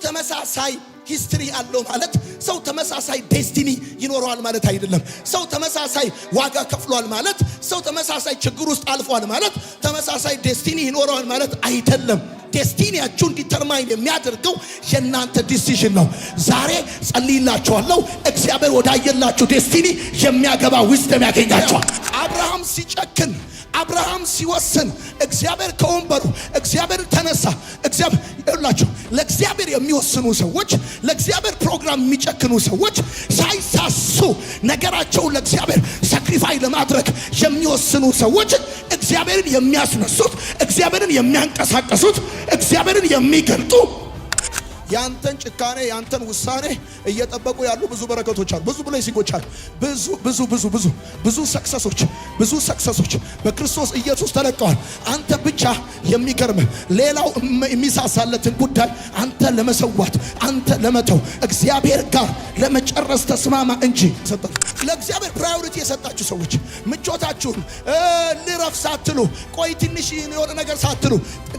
ተመሳሳይ ሂስትሪ አለው ማለት ሰው ተመሳሳይ ዴስቲኒ ይኖረዋል ማለት አይደለም። ሰው ተመሳሳይ ዋጋ ከፍሏል ማለት ሰው ተመሳሳይ ችግር ውስጥ አልፏል ማለት ተመሳሳይ ዴስቲኒ ይኖረዋል ማለት አይደለም። ዴስቲኒያችሁን ዲተርማይን የሚያደርገው የናንተ ዲሲዥን ነው። ዛሬ ጸልይላችኋለሁ፣ እግዚአብሔር ወዳየላችሁ ዴስቲኒ የሚያገባ ዊዝደም ያገኛችኋል። አብርሃም ሲጨክን፣ አብርሃም ሲወስን እግዚአብሔር ከወንበሩ እግዚአብሔር ተነሳ። እግዚአብሔር ይላችሁ ለእግዚአብሔር የሚወስኑ ሰዎች፣ ለእግዚአብሔር ፕሮግራም የሚጨክኑ ሰዎች ሳይሳሱ ነገራቸውን ለእግዚአብሔር ሳክሪፋይ ለማድረግ የሚወስኑ ሰዎች እግዚአብሔርን የሚያስነሱት፣ እግዚአብሔርን የሚያንቀሳቀሱት፣ እግዚአብሔርን የሚገልጡ ያንተን ጭካኔ ያንተን ውሳኔ እየጠበቁ ያሉ ብዙ በረከቶች አሉ። ብዙ ብሌሲንጎች አሉ። ብዙ ሰክሰሶች በክርስቶስ ኢየሱስ ተለቀዋል። አንተ ብቻ የሚገርም ሌላው የሚሳሳለትን ጉዳይ አንተ ለመሰዋት አንተ ለመተው እግዚአብሔር ጋር ለመጨረስ ተስማማ እንጂ ለእግዚአብሔር ፕራዮሪቲ የሰጣችሁ ሰዎች ምቾታችሁን ልረፍ ሳትሉ ቆይ ትንሽ የሆነ ነገር ሳትሉ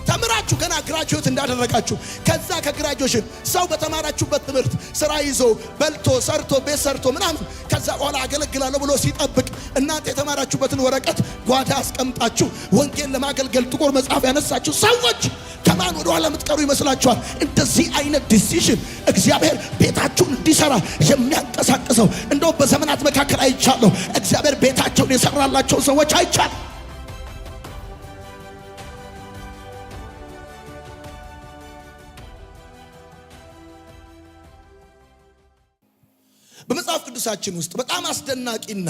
ተምራችሁ ገና ግራጁዌት እንዳደረጋችሁ ከዛ ከግራጁዌሽን ሰው በተማራችሁበት ትምህርት ስራ ይዞ በልቶ ሰርቶ ቤት ሰርቶ ምናምን ከዛ በኋላ አገለግላለሁ ብሎ ሲጠብቅ እናንተ የተማራችሁበትን ወረቀት ጓዳ አስቀምጣችሁ ወንጌል ለማገልገል ጥቁር መጽሐፍ ያነሳችሁ ሰዎች ከማን ወደ ኋላ የምትቀሩ ይመስላችኋል? እንደዚህ አይነት ዲሲዥን እግዚአብሔር ቤታችሁን እንዲሰራ የሚያንቀሳቅሰው እንደው በዘመናት መካከል አይቻለሁ። እግዚአብሔር ቤታቸውን የሰራላቸው ሰዎች አይቻለሁ። በመጽሐፍ ቅዱሳችን ውስጥ በጣም አስደናቂና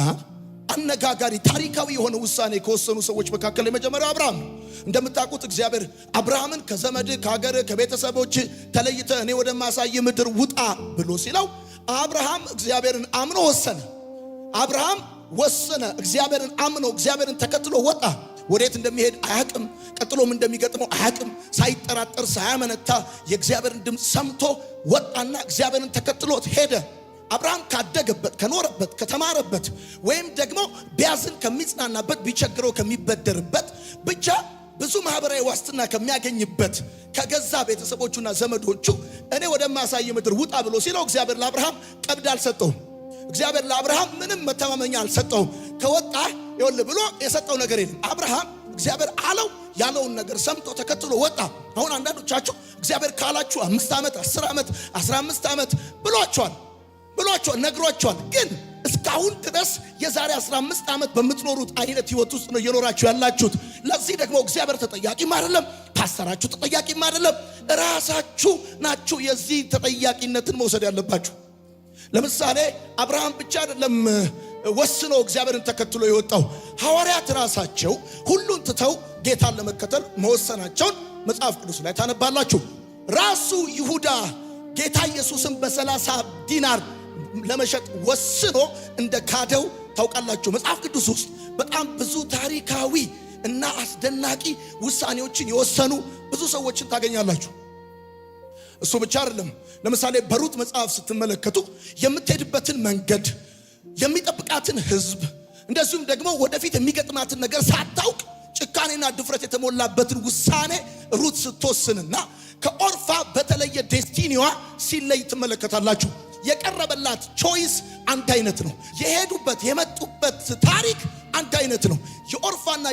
አነጋጋሪ ታሪካዊ የሆነ ውሳኔ ከወሰኑ ሰዎች መካከል የመጀመሪያው አብርሃም ነው። እንደምታውቁት እግዚአብሔር አብርሃምን ከዘመድ ከሀገር ከቤተሰቦች ተለይተ እኔ ወደማሳይ ምድር ውጣ ብሎ ሲለው አብርሃም እግዚአብሔርን አምኖ ወሰነ። አብርሃም ወሰነ፣ እግዚአብሔርን አምኖ እግዚአብሔርን ተከትሎ ወጣ። ወዴት እንደሚሄድ አያቅም፣ ቀጥሎም እንደሚገጥመው አያቅም። ሳይጠራጠር ሳያመነታ የእግዚአብሔርን ድምፅ ሰምቶ ወጣና እግዚአብሔርን ተከትሎት ሄደ። አብርሃም ካደገበት ከኖረበት ከተማረበት ወይም ደግሞ ቢያዝን ከሚጽናናበት ቢቸግረው ከሚበደርበት ብቻ ብዙ ማህበራዊ ዋስትና ከሚያገኝበት ከገዛ ቤተሰቦቹና ዘመዶቹ እኔ ወደማሳይ ምድር ውጣ ብሎ ሲለው እግዚአብሔር ለአብርሃም ቀብድ አልሰጠውም። እግዚአብሔር ለአብርሃም ምንም መተማመኛ አልሰጠውም። ከወጣ ይወል ብሎ የሰጠው ነገር የለም። አብርሃም እግዚአብሔር አለው ያለውን ነገር ሰምቶ ተከትሎ ወጣ። አሁን አንዳንዶቻችሁ እግዚአብሔር ካላችሁ 5 ዓመት 10 ዓመት 15 ዓመት ብሏቸዋል ነግሯቸዋል። ግን እስካሁን ድረስ የዛሬ 15 ዓመት በምትኖሩት አይነት ህይወት ውስጥ ነው እየኖራችሁ ያላችሁት። ለዚህ ደግሞ እግዚአብሔር ተጠያቂም አይደለም፣ ፓስተራችሁ ተጠያቂም አይደለም፣ ራሳችሁ ናችሁ የዚህ ተጠያቂነትን መውሰድ ያለባችሁ። ለምሳሌ አብርሃም ብቻ አይደለም ወስኖ እግዚአብሔርን ተከትሎ የወጣው። ሐዋርያት ራሳቸው ሁሉን ትተው ጌታን ለመከተል መወሰናቸውን መጽሐፍ ቅዱስ ላይ ታነባላችሁ። ራሱ ይሁዳ ጌታ ኢየሱስን በ30 ዲናር ለመሸጥ ወስኖ እንደ ካደው ታውቃላችሁ። መጽሐፍ ቅዱስ ውስጥ በጣም ብዙ ታሪካዊ እና አስደናቂ ውሳኔዎችን የወሰኑ ብዙ ሰዎችን ታገኛላችሁ። እሱ ብቻ አይደለም። ለምሳሌ በሩት መጽሐፍ ስትመለከቱ የምትሄድበትን መንገድ፣ የሚጠብቃትን ህዝብ፣ እንደዚሁም ደግሞ ወደፊት የሚገጥማትን ነገር ሳታውቅ ጭካኔና ድፍረት የተሞላበትን ውሳኔ ሩት ስትወስንና ከኦርፋ በተለየ ዴስቲኒዋ ሲለይ ትመለከታላችሁ። የቀረበላት ቾይስ አንድ አይነት ነው። የሄዱበት የመጡበት ታሪክ አንድ አይነት ነው። የኦርፋና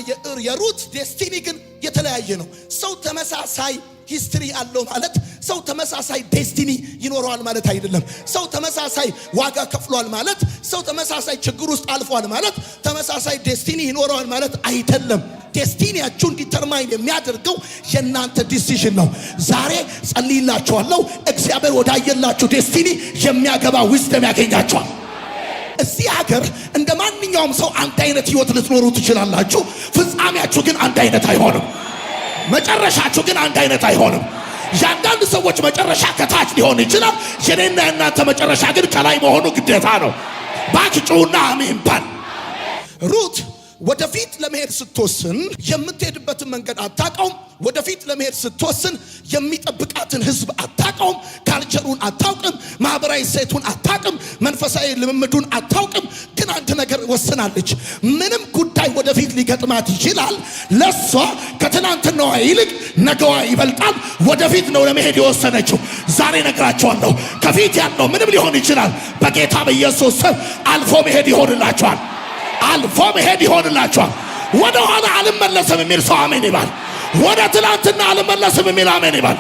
የሩት ዴስቲኒ ግን የተለያየ ነው። ሰው ተመሳሳይ ሂስትሪ አለው ማለት ሰው ተመሳሳይ ዴስቲኒ ይኖረዋል ማለት አይደለም። ሰው ተመሳሳይ ዋጋ ከፍሏል ማለት ሰው ተመሳሳይ ችግር ውስጥ አልፏል ማለት ተመሳሳይ ዴስቲኒ ይኖረዋል ማለት አይደለም። ዴስቲኒያችሁን ዲተርማይን የሚያደርገው የናንተ ዲሲዥን ነው። ዛሬ ጸልይላችኋለሁ፣ እግዚአብሔር ወዳየላችሁ ዴስቲኒ የሚያገባ ዊዝደም ያገኛችኋል። እዚህ ሀገር እንደ ማንኛውም ሰው አንድ አይነት ህይወት ልትኖሩ ትችላላችሁ። ፍጻሜያችሁ ግን አንድ አይነት አይሆንም። መጨረሻችሁ ግን አንድ አይነት አይሆንም። ያንዳንድ ሰዎች መጨረሻ ከታች ሊሆን ይችላል። የኔና የናንተ መጨረሻ ግን ከላይ መሆኑ ግዴታ ነው። ባክጩና አሜን ባል። ሩት ወደፊት ለመሄድ ስትወስን የምትሄድበትን መንገድ አታውቀውም። ወደፊት ለመሄድ ስትወስን የሚጠብቃትን ህዝብ አታውቀውም። ካልቸሩን አታውቅም። ማህበራዊ ሴቱን አታውቅም። መንፈሳዊ ልምምዱን አታውቅም። ግን አንድ ነገር ወስናለች። ምንም ጉዳይ ወደፊት ሊገጥማት ይችላል። ለሷ ከትናንትናዋ ይልቅ ነገዋ ይበልጣል። ወደፊት ነው ለመሄድ የወሰነችው። ዛሬ ነግራቸዋለሁ፣ ከፊት ያለው ምንም ሊሆን ይችላል። በጌታ በኢየሱስ ስም አልፎ መሄድ ይሆንላቸዋል። አልፎ መሄድ ይሆንላቸዋል። ወደ ኋላ አልመለስም የሚል ሰው አሜን ይባል። ወደ ትላንትና አልመለስም የሚል አሜን ይባል።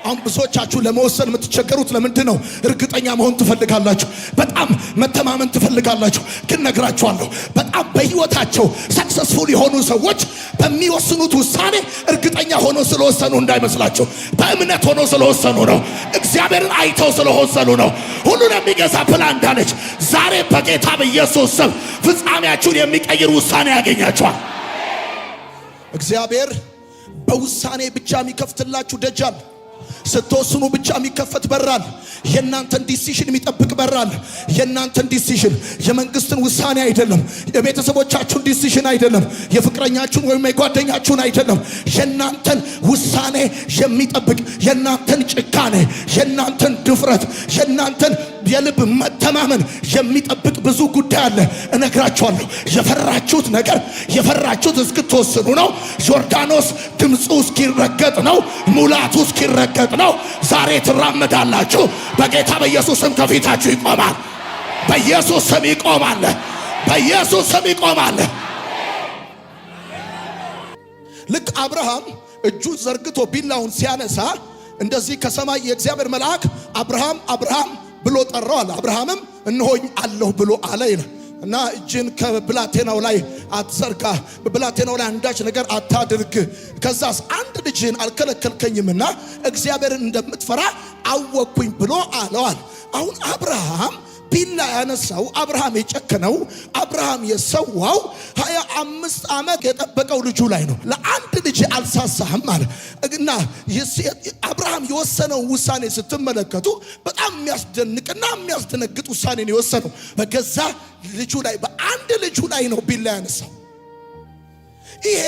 አሁን ብዙዎቻችሁ ለመወሰን የምትቸገሩት ለምንድን ነው? እርግጠኛ መሆን ትፈልጋላችሁ። በጣም መተማመን ትፈልጋላችሁ። ግን ነግራችኋለሁ፣ በጣም በህይወታቸው ሰክሰስፉል የሆኑ ሰዎች በሚወስኑት ውሳኔ እርግጠኛ ሆኖ ስለወሰኑ እንዳይመስላችሁ። በእምነት ሆኖ ስለወሰኑ ነው። እግዚአብሔርን አይተው ስለወሰኑ ነው። ሁሉን የሚገዛ ፕላን እንዳለች ዛሬ በጌታ በኢየሱስ ስም ፍጻሜያችሁን የሚቀይር ውሳኔ ያገኛችኋል። እግዚአብሔር በውሳኔ ብቻ የሚከፍትላችሁ ደጅ አለ። ስትወስኑ ብቻ የሚከፈት በራል። የናንተን ዲሲዥን የሚጠብቅ በራል። የናንተን ዲሲዥን፣ የመንግስትን ውሳኔ አይደለም። የቤተሰቦቻችሁን ዲሲዥን አይደለም። የፍቅረኛችሁን ወይም የጓደኛችሁን አይደለም። የናንተን ውሳኔ የሚጠብቅ፣ የናንተን ጭካኔ፣ የናንተን ድፍረት፣ የናንተን የልብ መተማመን የሚጠብቅ ብዙ ጉዳይ አለ። እነግራችኋለሁ። የፈራችሁት ነገር የፈራችሁት እስክትወስኑ ነው። ዮርዳኖስ ድምፁ እስኪረገጥ ነው። ሙላቱ እስኪረገጥ ነው። ዛሬ ትራመዳላችሁ። በጌታ በኢየሱስ ስም ከፊታችሁ ይቆማል። በኢየሱስ ስም ይቆማል። በኢየሱስ ስም ይቆማል። ልክ አብርሃም እጁን ዘርግቶ ቢላውን ሲያነሳ እንደዚህ ከሰማይ የእግዚአብሔር መልአክ አብርሃም አብርሃም ብሎ ጠራው አለ። አብርሃምም እነሆኝ አለሁ ብሎ አለ ይላል። እና እጅን ከብላቴናው ላይ አትዘርጋ፣ በብላቴናው ላይ አንዳች ነገር አታድርግ፣ ከዛስ አንድ ልጅህን አልከለከልከኝምና እግዚአብሔርን እንደምትፈራ አወቅኩኝ ብሎ አለዋል። አሁን አብርሃም ቢላ ያነሳው፣ አብርሃም የጨከነው፣ አብርሃም የሰዋው 25 ዓመት የጠበቀው ልጁ ላይ ነው። ለአንድ ልጅ አልሳሳህም አለ እና አብርሃም የወሰነው ውሳኔ ስትመለከቱ በጣም የሚያስደንቅና የሚያስደነግጥ ውሳኔ ነው የወሰነው። በገዛ ልጁ ላይ፣ በአንድ ልጁ ላይ ነው ቢላ ያነሳው። ይሄ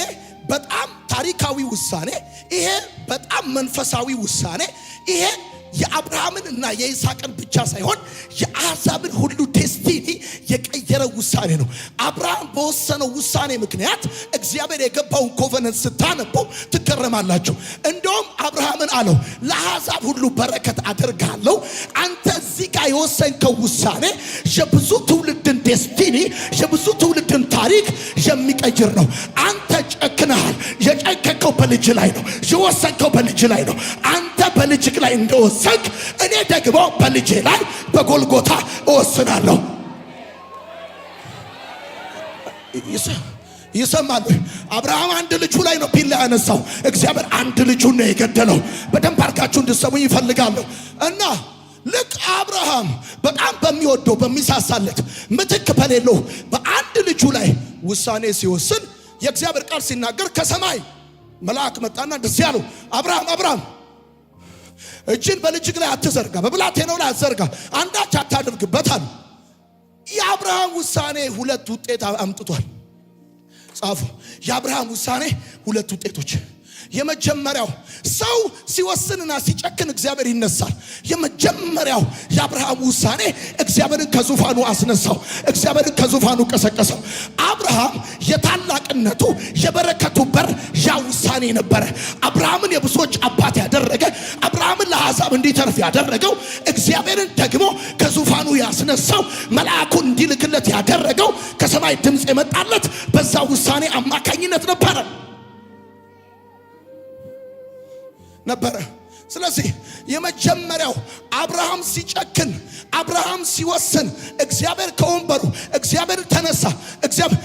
በጣም ታሪካዊ ውሳኔ፣ ይሄ በጣም መንፈሳዊ ውሳኔ፣ ይሄ የአብርሃምን እና የይስሐቅን ብቻ ሳይሆን የአሕዛብን ሁሉ ዴስቲኒ የቀየረ ውሳኔ ነው። አብርሃም በወሰነው ውሳኔ ምክንያት እግዚአብሔር የገባውን ኮቨነንት ስታነቡ ትገረማላችሁ። እንደውም አብርሃምን አለው ለአሕዛብ ሁሉ በረከት አደርጋለሁ። አንተ እዚህ ጋር የወሰንከው ውሳኔ የብዙ ትውልድን ዴስቲኒ፣ የብዙ ትውልድን ታሪክ የሚቀይር ነው። አንተ ጨክነሃል። የጨከንከው በልጅ ላይ ነው። የወሰንከው በልጅ ላይ ነው። አንተ በልጅ ላይ እንደወሰንክ እኔ ደግሞ በልጄ ላይ በጎልጎታ እወስናለሁ። ይሰማል። አብርሃም አንድ ልጁ ላይ ነው ቢላ ያነሳው። እግዚአብሔር አንድ ልጁን ነው የገደለው። በደንብ አርጋችሁ እንድትሰሙኝ ይፈልጋለሁ። እና ልክ አብርሃም በጣም በሚወደው በሚሳሳለት ምትክ በሌለው በአንድ ልጁ ላይ ውሳኔ ሲወስን የእግዚአብሔር ቃል ሲናገር ከሰማይ መልአክ መጣና እንደዚህ አለው፣ አብርሃም አብርሃም እጅን በልጅህ ላይ አትዘርጋ፣ በብላቴናው ላይ አትዘርጋ፣ አንዳች አታድርግበት አለ። የአብርሃም ውሳኔ ሁለት ውጤት አምጥቷል። ጻፉ። የአብርሃም ውሳኔ ሁለት ውጤቶች። የመጀመሪያው ሰው ሲወስንና ሲጨክን እግዚአብሔር ይነሳል። የመጀመሪያው የአብርሃም ውሳኔ እግዚአብሔርን ከዙፋኑ አስነሳው። እግዚአብሔርን ከዙፋኑ ቀሰቀሰው። አብርሃም የታላቅነቱ የበረከቱ በር ያ ውሳኔ ነበረ። አብርሃምን የብዙዎች አባት ያደረገ፣ አብርሃምን ለአሕዛብ እንዲተርፍ ያደረገው፣ እግዚአብሔርን ደግሞ ከዙፋኑ ያስነሳው፣ መልአኩን እንዲልክለት ያደረገው፣ ከሰማይ ድምፅ የመጣለት በዛ ውሳኔ አማካኝነት ነበረ። ስለዚህ የመጀመሪያው አብርሃም ሲጨክን፣ አብርሃም ሲወስን እግዚአብሔር ከወንበሩ እግዚአብሔር ተነሳ። እግዚአብሔር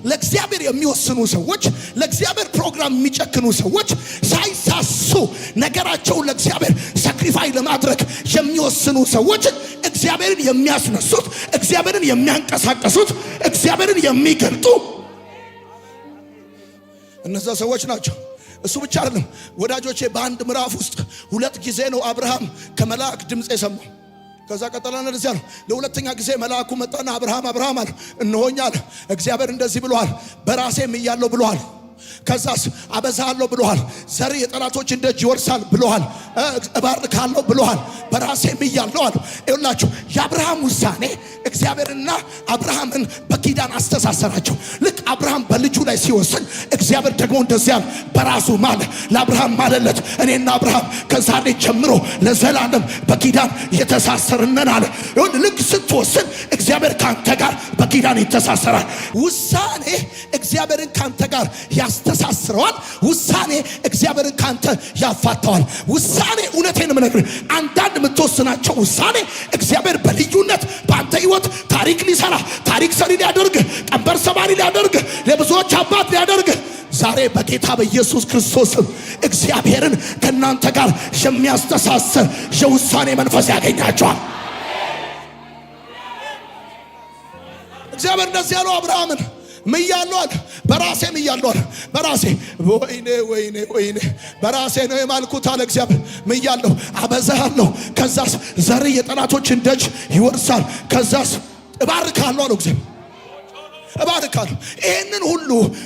ለእግዚአብሔር የሚወስኑ ሰዎች፣ ለእግዚአብሔር ፕሮግራም የሚጨክኑ ሰዎች ሳይሳሱ ነገራቸውን ለእግዚአብሔር ሳክሪፋይ ለማድረግ የሚወስኑ ሰዎች እግዚአብሔርን የሚያስነሱት፣ እግዚአብሔርን የሚያንቀሳቀሱት፣ እግዚአብሔርን የሚገልጡ እነዛ ሰዎች ናቸው። እሱ ብቻ አይደለም ወዳጆቼ፣ በአንድ ምዕራፍ ውስጥ ሁለት ጊዜ ነው አብርሃም ከመልአክ ድምፅ የሰማው። ከዛ ቀጠለና እንደዚህ አለ። ለሁለተኛ ጊዜ መልአኩ መጣና አብርሃም አብርሃም አለ። እነሆኝ አለ። እግዚአብሔር እንደዚህ ብሏል፣ በራሴም እያለሁ ብሏል። ከዛስ አበዛለሁ ብሏል። ዘር የጠላቶችን ደጅ ይወርሳል ብሏል። እባርካለሁ ብሏል። በራሴም እያለሁ አለ። ይኸውላችሁ የአብርሃም ውሳኔ እግዚአብሔርና አብርሃምን በኪዳን አስተሳሰራቸው። ልክ አብርሃም በልጁ ላይ ሲወስን እግዚአብሔር ደግሞ እንደዚህ አለ፣ በራሱ ማለ። ለአብርሃም ማለለት። እኔና አብርሃም ከዛሬ ጀምሮ ለዘላለም በኪዳን የተሳሰርነን አለ። ልክ ስትወስን እግዚአብሔር ካንተ ጋር በኪዳን ይተሳሰራል። ውሳኔ እግዚአብሔርን ካንተ ጋር ያስተሳስረዋል። ውሳኔ እግዚአብሔርን ካንተ ያፋታዋል። ውሳኔ እውነቴን የምነግርህ አንዳንድ የምትወስናቸው ውሳኔ እግዚአብሔር በልዩነት በአንተ ሕይወት ታሪክ ሊሰራ ታሪክ ሰሪ ሊያደርግ ቀንበር ሰባሪ ሊያደርግ ለብዙዎች አባት ሊያደርግ ዛሬ በጌታ በኢየሱስ ክርስቶስ እግዚአብሔርን ከእናንተ ጋር የሚያስተሳስር የውሳኔ መንፈስ ያገኛቸዋል። እግዚአብሔር እንደዚህ ያለው አብርሃምን ምያለሁ አለ። በራሴ ምያለሁ አለ። በራሴ ወይኔ ወይኔ ወይኔ በራሴ ነው የማልኩት አለ እግዚአብሔር። ምያለሁ አበዛለሁ። ከዛስ ዘር የጠላቶችን ደጅ ይወርሳል። ከዛስ እባርካለሁ አለ እግዚአብሔር። እባርካለሁ።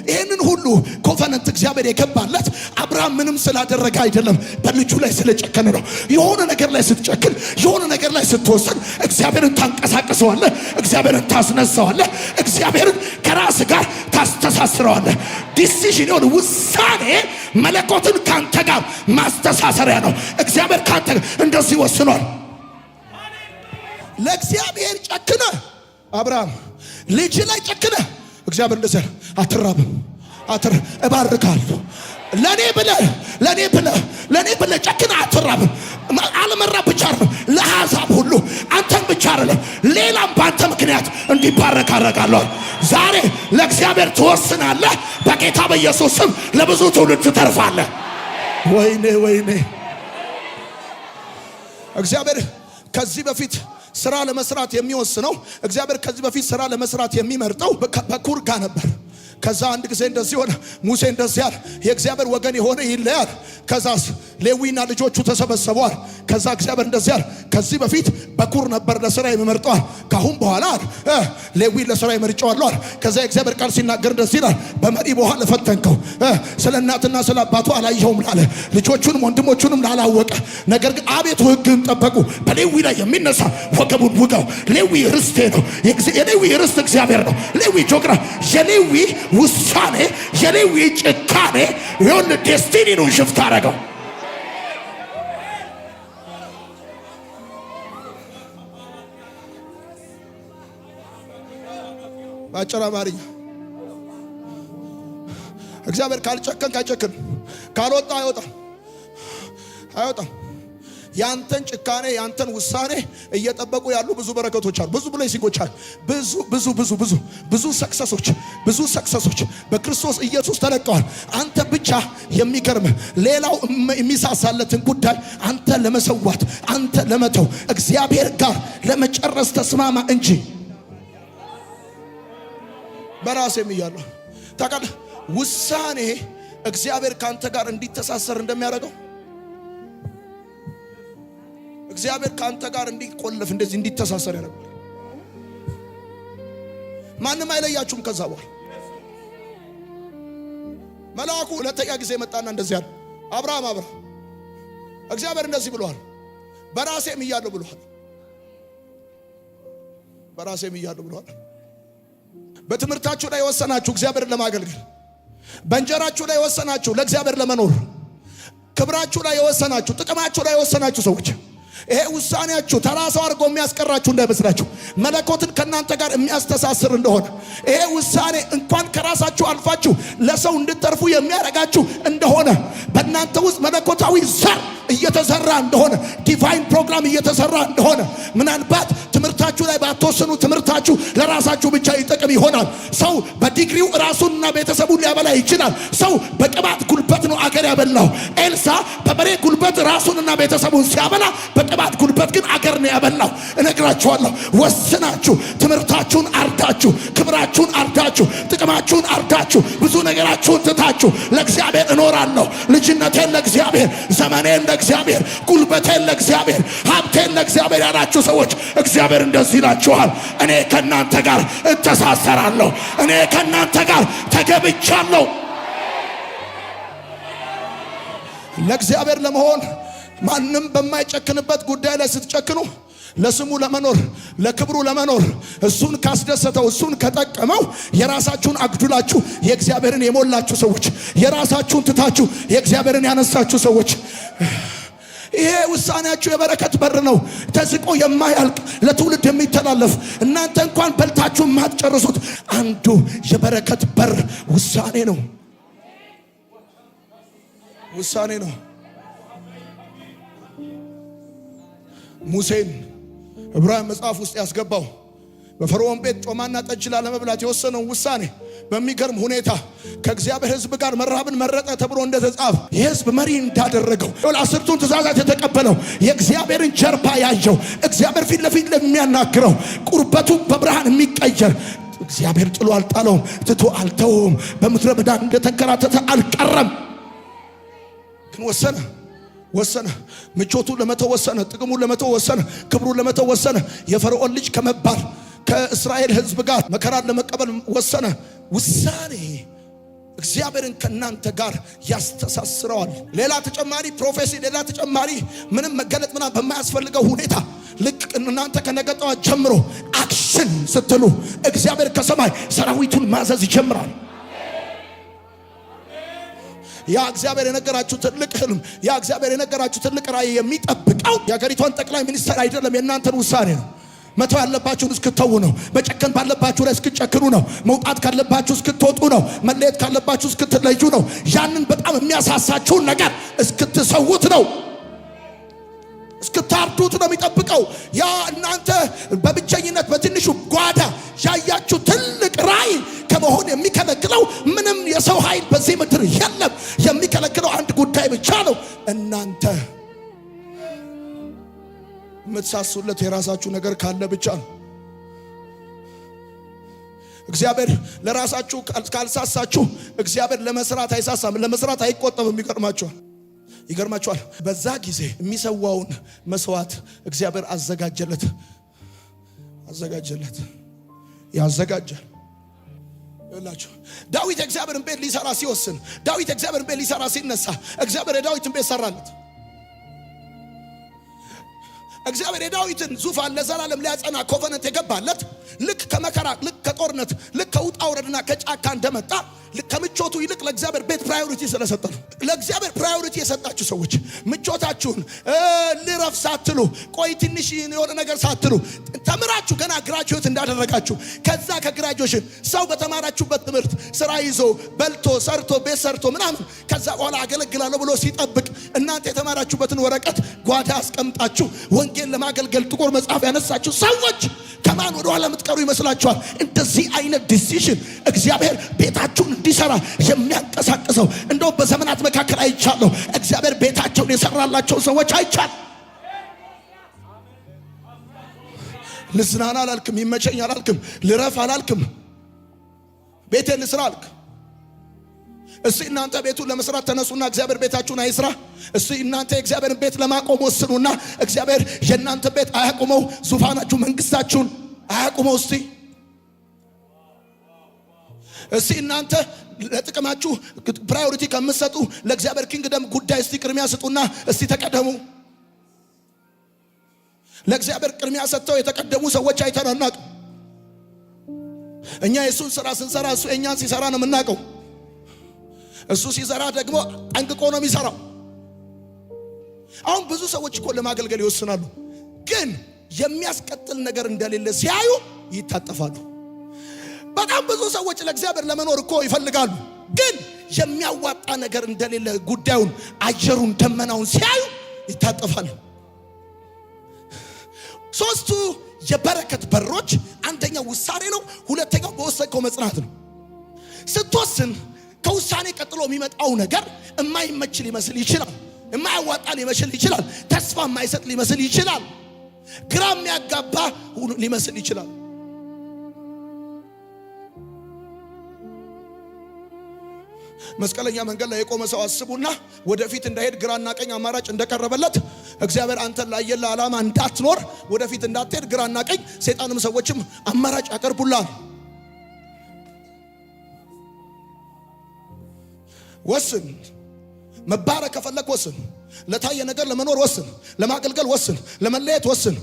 ይሄንን ሁሉ ኮቨናንት እግዚአብሔር የገባለት አብርሃም ምንም ስላደረገ አይደለም፣ በልጁ ላይ ስለጨከነ ነው። የሆነ ነገር ላይ ስትጨክን፣ የሆነ ነገር ላይ ስትወስን እግዚአብሔርን ታንቀሳቅሰዋለህ፣ እግዚአብሔርን ታስነሳዋለህ፣ እግዚአብሔርን ከራስ ጋር ታስተሳስረዋለህ። ዲሲዥን ይሁን ውሳኔ መለኮትን ካንተ ጋር ማስተሳሰሪያ ነው። እግዚአብሔር ካንተ እንደዚህ ወስኗል። ለእግዚአብሔር ጨክነ አብርሃም ልጅ ላይ ጨክነ እግዚአብሔር እንደዚህ አትራብም፣ እባርካለሁ። ለኔ ብለህ ጨክነ አትራብም። አለመራብ ብቻ አይደለም፣ ለአሕዛብ ሁሉ አንተን ብቻ አይደለም ሌላም በአንተ ምክንያት እንዲባረክ አደርጋለሁ። ዛሬ ለእግዚአብሔር ትወስናለህ። በጌታ በኢየሱስ ስም ለብዙ ትውልድ ትተርፋለህ። ወይኔ ወይኔ እግዚአብሔር ከዚህ በፊት ስራ ለመስራት የሚወስነው እግዚአብሔር ከዚህ በፊት ስራ ለመስራት የሚመርጠው በኩር ጋር ነበር። ከዛ አንድ ጊዜ እንደዚህ ሆነ። ሙሴ እንደዚህ አለ፣ የእግዚአብሔር ወገን የሆነ ይለያል። ከዛስ ሌዊና ልጆቹ ተሰበሰቧል። ከዛ እግዚአብሔር እንደዚህ አለ፣ ከዚህ በፊት በኩር ነበር ለስራ የሚመርጠዋል፣ ካሁን በኋላ ሌዊ ለስራ ይመርጨዋል። ከዛ የእግዚአብሔር ቃል ሲናገር እንደዚህ ይላል፣ በመሪ በኋላ ፈተንከው፣ ስለ እናትና ስለ አባቱ አላየኸውም ላለ፣ ልጆቹንም ወንድሞቹንም ላላወቀ፣ ነገር ግን አቤቱ ሕግን ጠበቁ። በሌዊ ላይ የሚነሳ ወገቡን ውጋው። ሌዊ ርስቴ ነው። የሌዊ ርስት እግዚአብሔር ነው። ሌዊ ጆግራ የሌዊ ውሳኔ የሌዊ ጭካኔ የሆነ ዴስቲኒውን ሽፍት አደረገው። በአጭር አማርኛ እግዚአብሔር ካልጨከን አይጨክን፣ ካልወጣ አይወጣም። ያንተን ጭካኔ ያንተን ውሳኔ እየጠበቁ ያሉ ብዙ በረከቶች አሉ፣ ብዙ ብሌሲንጎች አሉ፣ ብዙ ሰክሰሶች በክርስቶስ ኢየሱስ ተለቀዋል። አንተ ብቻ የሚገርም ሌላው የሚሳሳለትን ጉዳይ አንተ ለመሰዋት አንተ ለመተው እግዚአብሔር ጋር ለመጨረስ ተስማማ እንጂ በራሴም እያለሁ ታውቃለህ። ውሳኔ እግዚአብሔር ካንተ ጋር እንዲተሳሰር እንደሚያደርገው እግዚአብሔር ካንተ ጋር እንዲቆለፍ እንደዚህ እንዲተሳሰር ያደርጋል። ማንም አይለያችሁም። ከዛ በኋላ መልአኩ ሁለተኛ ጊዜ መጣና እንደዚህ አለ፣ አብርሃም እግዚአብሔር እንደዚህ ብሏል፣ በራሴም እያለሁ ብሏል። በትምህርታችሁ ላይ የወሰናችሁ እግዚአብሔርን ለማገልገል፣ በእንጀራችሁ ላይ የወሰናችሁ ለእግዚአብሔር ለመኖር፣ ክብራችሁ ላይ የወሰናችሁ፣ ጥቅማችሁ ላይ የወሰናችሁ ሰዎች ይሄ ውሳኔያችሁ ተራ ሰው አድርጎ የሚያስቀራችሁ እንዳይመስላችሁ፣ መለኮትን ከእናንተ ጋር የሚያስተሳስር እንደሆነ ይሄ ውሳኔ እንኳን ከራሳችሁ አልፋችሁ ለሰው እንድትተርፉ የሚያደርጋችሁ እንደሆነ በእናንተ ውስጥ መለኮታዊ ዘር እየተዘራ እንደሆነ ዲቫይን ፕሮግራም እየተሰራ እንደሆነ ምናልባት ትምህርታችሁ ላይ ባትወስኑ ትምህርታችሁ ለራሳችሁ ብቻ ይጠቅም ይሆናል። ሰው በዲግሪው ራሱንና ቤተሰቡን ሊያበላ ይችላል። ሰው በቅባት ጉልበት ነው አገር ያበላው። ኤልሳ በበሬ ጉልበት ራሱንና ቤተሰቡን ሲያበላ በቅባት ጉልበት ግን አገር ነው ያበላው። እነግራችኋለሁ፣ ወስናችሁ ትምህርታችሁን አርዳችሁ፣ ክብራችሁን አርዳችሁ፣ ጥቅማችሁን አርዳችሁ፣ ብዙ ነገራችሁን ትታችሁ ለእግዚአብሔር እኖራለሁ፣ ልጅነቴን ለእግዚአብሔር፣ ዘመኔን ለእግዚአብሔር፣ ጉልበቴን ለእግዚአብሔር፣ ሀብቴን ለእግዚአብሔር ያላችሁ ሰዎች እግዚአብሔር እንደዚህ ይላችኋል፣ እኔ ከእናንተ ጋር እተሳሰራለሁ፣ እኔ ከእናንተ ጋር ተገብቻለሁ። ለእግዚአብሔር ለመሆን ማንም በማይጨክንበት ጉዳይ ላይ ስትጨክኑ ለስሙ ለመኖር ለክብሩ ለመኖር እሱን ካስደሰተው እሱን ከጠቀመው የራሳችሁን አግዱላችሁ የእግዚአብሔርን የሞላችሁ ሰዎች፣ የራሳችሁን ትታችሁ የእግዚአብሔርን ያነሳችሁ ሰዎች፣ ይሄ ውሳኔያችሁ የበረከት በር ነው። ተዝቆ የማያልቅ ለትውልድ የሚተላለፍ እናንተ እንኳን በልታችሁ የማትጨርሱት አንዱ የበረከት በር ውሳኔ ነው። ውሳኔ ነው። ሙሴን ዕብራውያን መጽሐፍ ውስጥ ያስገባው በፈርዖን ቤት ጮማና ጠጅ ላለመብላት የወሰነው ውሳኔ በሚገርም ሁኔታ ከእግዚአብሔር ሕዝብ ጋር መራብን መረጠ ተብሎ እንደተጻፈ የሕዝብ መሪ እንዳደረገው አስርቱን ትእዛዛት የተቀበለው የእግዚአብሔርን ጀርባ ያየው እግዚአብሔር ፊት ለፊት ለሚያናግረው ቁርበቱ በብርሃን የሚቀየር እግዚአብሔር ጥሎ አልጣለውም፣ ትቶ አልተውም። በምድረ በዳ እንደተንከራተተ አልቀረም። ግን ወሰነ። ምቾቱን ለመተው ወሰነ። ጥቅሙን ለመተው ወሰነ። ክብሩን ለመተው ወሰነ። የፈርዖን ልጅ ከመባል ከእስራኤል ሕዝብ ጋር መከራን ለመቀበል ወሰነ። ውሳኔ እግዚአብሔርን ከናንተ ጋር ያስተሳስረዋል። ሌላ ተጨማሪ ፕሮፌሲ፣ ሌላ ተጨማሪ ምንም መገለጥ ምናምን በማያስፈልገው ሁኔታ ልክ እናንተ ከነገጠዋ ጀምሮ አክሽን ስትሉ እግዚአብሔር ከሰማይ ሰራዊቱን ማዘዝ ይጀምራል። ያ እግዚአብሔር የነገራችሁ ትልቅ ህልም፣ ያ እግዚአብሔር የነገራችሁ ትልቅ ራእይ የሚጠብቀው የሀገሪቷን ጠቅላይ ሚኒስትር አይደለም፣ የእናንተን ውሳኔ ነው። መተው ያለባችሁን እስክትተው ነው። መጨከን ባለባችሁ ላይ እስክትጨክኑ ነው። መውጣት ካለባችሁ እስክትወጡ ነው። መለየት ካለባችሁ እስክትለዩ ነው። ያንን በጣም የሚያሳሳችሁን ነገር እስክትሰውት ነው። እስክታርዱት ነው የሚጠብቀው። ያ እናንተ በብቸኝነት በትንሹ ጓዳ ያያችሁ ትልቅ ራእይ ከመሆን የሚከለክለው ምንም የሰው ኃይል በዚህ ምድር የለም። የሚከለክለው አንድ ጉዳይ ብቻ ነው። እናንተ የምትሳሱለት የራሳችሁ ነገር ካለ ብቻ ነው። እግዚአብሔር ለራሳችሁ ካልሳሳችሁ እግዚአብሔር ለመስራት አይሳሳም፣ ለመስራት አይቆጠብም። ይገርማችኋል። በዛ ጊዜ የሚሰዋውን መስዋዕት እግዚአብሔር አዘጋጀለት። ያዘጋጃል። ዳዊት እግዚአብሔርን ቤት ሊሰራ ሲወስን፣ ዳዊት እግዚአብሔርን ቤት ሊሰራ ሲነሳ እግዚአብሔር የዳዊትን ቤት ሰራለት። እግዚአብሔር የዳዊትን ዙፋን ለዘላለም ሊያጸና ኮቨነንት የገባለት ልክ ከመከራ ልክ ከጦርነት ልክ ከውጣ ውረድና ከጫካ እንደመጣ ከምቾቱ ይልቅ ለእግዚአብሔር ቤት ፕራዮሪቲ ስለሰጠ ነው። ለእግዚአብሔር ፕራዮሪቲ የሰጣችሁ ሰዎች ምቾታችሁን ልረፍ ሳትሉ፣ ቆይ ትንሽ የሆነ ነገር ሳትሉ ተምራችሁ ገና ግራጁዌት እንዳደረጋችሁ ከዛ ከግራጁዌሽን ሰው በተማራችሁበት ትምህርት ስራ ይዞ በልቶ ሰርቶ ቤት ሰርቶ ምናምን ከዛ በኋላ አገለግላለሁ ብሎ ሲጠብቅ እናንተ የተማራችሁበትን ወረቀት ጓዳ አስቀምጣችሁ ወንጌል ለማገልገል ጥቁር መጽሐፍ ያነሳችሁ ሰዎች ከማን ወደ ኋላ የምትቀሩ ይመስላችኋል? እንደዚህ አይነት ዲሲዥን እግዚአብሔር ቤታችሁን እንዲሰራ የሚያንቀሳቅሰው እንደው በዘመናት መካከል አይቻለሁ። እግዚአብሔር ቤታቸውን የሰራላቸው ሰዎች አይቻል። ልዝናና አላልክም፣ ይመቸኝ አላልክም፣ ልረፍ አላልክም፣ ቤቴን ልስራ አልክ። እስቲ እናንተ ቤቱን ለመስራት ተነሱና እግዚአብሔር ቤታችሁን አይስራ። እስቲ እናንተ የእግዚአብሔርን ቤት ለማቆም ወስኑና እግዚአብሔር የእናንተ ቤት አያቁመው፣ ዙፋናችሁ መንግስታችሁን አያቁመው። እስቲ እናንተ ለጥቅማችሁ ፕራዮሪቲ ከምትሰጡ ለእግዚአብሔር ኪንግደም ጉዳይ እስቲ ቅድሚያ ስጡና እስቲ ተቀደሙ። ለእግዚአብሔር ቅድሚያ ሰጥተው የተቀደሙ ሰዎች አይተናናቅ። እኛ የሱን ስራ ስንሰራ እሱ የኛን ሲሰራ ነው የምናውቀው። እሱ ሲሰራ ደግሞ ጠንቅቆ ነው የሚሰራው። አሁን ብዙ ሰዎች እኮ ለማገልገል ይወስናሉ፣ ግን የሚያስቀጥል ነገር እንደሌለ ሲያዩ ይታጠፋሉ። በጣም ብዙ ሰዎች ለእግዚአብሔር ለመኖር እኮ ይፈልጋሉ፣ ግን የሚያዋጣ ነገር እንደሌለ ጉዳዩን፣ አየሩን፣ ደመናውን ሲያዩ ይታጠፋሉ። ሶስቱ የበረከት በሮች አንደኛው ውሳኔ ነው፣ ሁለተኛው በወሰንከው መጽናት ነው። ስትወስን ከውሳኔ ቀጥሎ የሚመጣው ነገር የማይመች ሊመስል ይችላል፣ የማያዋጣ ሊመስል ይችላል፣ ተስፋ የማይሰጥ ሊመስል ይችላል፣ ግራ የሚያጋባ ሊመስል ይችላል። መስቀለኛ መንገድ ላይ የቆመ ሰው አስቡና ወደፊት እንዳይሄድ ግራና ቀኝ አማራጭ እንደቀረበለት እግዚአብሔር አንተን ላየለ ዓላማ እንዳትኖር ወደፊት እንዳትሄድ ግራና ቀኝ ሰይጣንም ሰዎችም አማራጭ ያቀርቡላል። ወስን። መባረክ ከፈለክ ወስን። ለታየ ነገር ለመኖር ወስን። ለማገልገል ወስን። ለመለየት ወስን።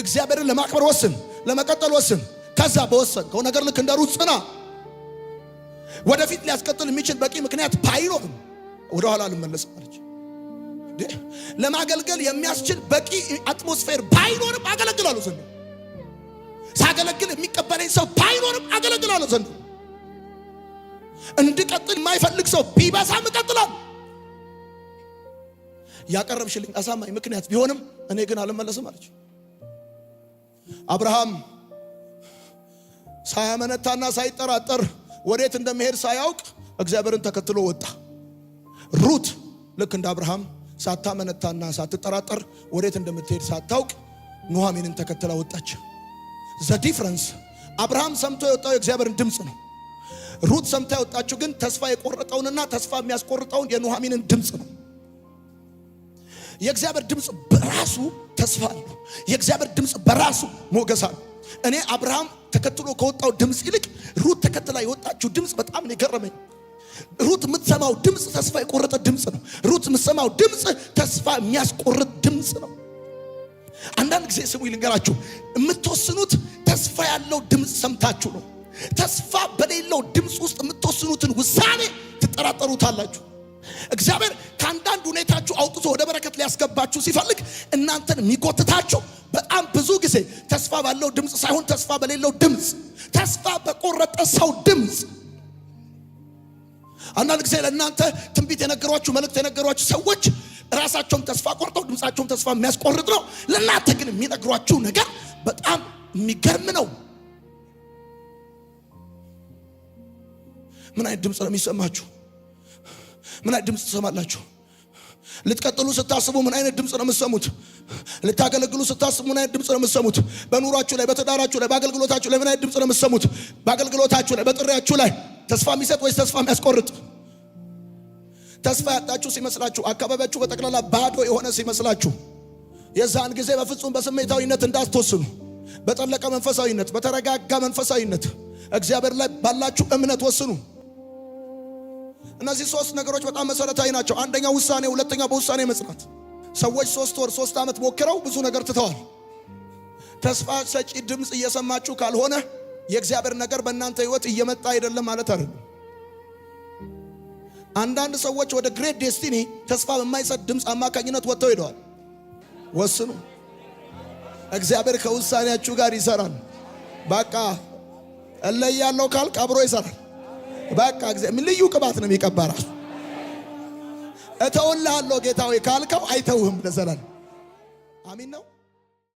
እግዚአብሔርን ለማክበር ወስን። ለመቀጠል ወስን። ከዛ በወሰንከው ነገር ልክ እንደ ሩት ጽና። ወደፊት ሊያስቀጥል የሚችል በቂ ምክንያት ባይኖርም ወደ ኋላ ልመለስም አለች። ለማገልገል የሚያስችል በቂ አትሞስፌር ባይኖርም አገለግላለሁ ዘንድ፣ ሳገለግል የሚቀበለኝ ሰው ባይኖርም አገለግላለሁ ዘንድ፣ እንድቀጥል የማይፈልግ ሰው ቢበዛም እቀጥላለሁ። ያቀረብሽልኝ አሳማኝ ምክንያት ቢሆንም እኔ ግን አልመለስም አለች። አብርሃም ሳያመነታና ሳይጠራጠር ወዴት እንደሚሄድ ሳያውቅ እግዚአብሔርን ተከትሎ ወጣ። ሩት ልክ እንደ አብርሃም ሳታመነታና ሳትጠራጠር ወዴት እንደምትሄድ ሳታውቅ ኑኃሚንን ተከትላ ወጣች። ዘ ዲፍረንስ አብርሃም ሰምቶ የወጣው የእግዚአብሔርን ድምፅ ነው። ሩት ሰምታ የወጣችው ግን ተስፋ የቆረጠውንና ተስፋ የሚያስቆርጠውን የኑኃሚንን ድምፅ ነው። የእግዚአብሔር ድምፅ በራሱ ተስፋ አለው። የእግዚአብሔር ድምፅ በራሱ ሞገስ አለው። እኔ አብርሃም ተከትሎ ከወጣው ድምፅ ይልቅ ሩት ተከትላ የወጣችው ድምፅ በጣም ነው የገረመኝ። ሩት የምትሰማው ድምፅ ተስፋ የቆረጠ ድምፅ ነው። ሩት የምትሰማው ድምፅ ተስፋ የሚያስቆርጥ ድምፅ ነው። አንዳንድ ጊዜ ስሙ ይልንገራችሁ፣ የምትወስኑት ተስፋ ያለው ድምፅ ሰምታችሁ ነው። ተስፋ በሌለው ድምፅ ውስጥ የምትወስኑትን ውሳኔ ትጠራጠሩታላችሁ። እግዚአብሔር ከአንዳንድ ሁኔታችሁ አውጥቶ ወደ በረከት ሊያስገባችሁ ሲፈልግ እናንተን የሚጎትታችሁ በጣም ብዙ ጊዜ ተስፋ ባለው ድምፅ ሳይሆን ተስፋ በሌለው ድምፅ፣ ተስፋ በቆረጠ ሰው ድምፅ። አንዳንድ ጊዜ ለእናንተ ትንቢት የነገሯችሁ መልእክት የነገሯችሁ ሰዎች ራሳቸውም ተስፋ ቆርጠው ድምፃቸውም ተስፋ የሚያስቆርጥ ነው። ለእናንተ ግን የሚነግሯችሁ ነገር በጣም የሚገርም ነው። ምን አይነት ድምፅ ነው የሚሰማችሁ? ምን አይነት ድምፅ ትሰማላችሁ? ልትቀጥሉ ስታስቡ ምን አይነት ድምፅ ነው የምትሰሙት? ልታገለግሉ ስታስቡ ምን አይነት ድምፅ ነው የምትሰሙት? በኑሯችሁ ላይ፣ በትዳራችሁ ላይ፣ በአገልግሎታችሁ ላይ ምን አይነት ድምፅ ነው የምትሰሙት? በአገልግሎታችሁ ላይ፣ በጥሪያችሁ ላይ ተስፋ የሚሰጥ ወይስ ተስፋ የሚያስቆርጥ? ተስፋ ያጣችሁ ሲመስላችሁ፣ አካባቢያችሁ በጠቅላላ ባዶ የሆነ ሲመስላችሁ፣ የዛን ጊዜ በፍጹም በስሜታዊነት እንዳትወስኑ፣ በጠለቀ መንፈሳዊነት፣ በተረጋጋ መንፈሳዊነት እግዚአብሔር ላይ ባላችሁ እምነት ወስኑ። እነዚህ ሶስት ነገሮች በጣም መሰረታዊ ናቸው። አንደኛው ውሳኔ፣ ሁለተኛው በውሳኔ መጽናት። ሰዎች 3 ወር 3 ዓመት ሞክረው ብዙ ነገር ትተዋል። ተስፋ ሰጪ ድምፅ እየሰማችሁ ካልሆነ የእግዚአብሔር ነገር በእናንተ ህይወት እየመጣ አይደለም ማለት አይደለም። አንዳንድ ሰዎች ወደ ግሬት ዴስቲኒ ተስፋ በማይሰጥ ድምፅ አማካኝነት ወጥተው ሄደዋል። ወስኑ። እግዚአብሔር ከውሳኔያችሁ ጋር ይሰራል። በቃ እለያለሁ ካልክ አብሮ ይሰራል። በቃ እግዚአብሔር ልዩ ቅባት ነው የሚቀባራ። እተውልሃለሁ ጌታ ሆይ ካልከው አይተውህም ለዘላለም። አሜን ነው።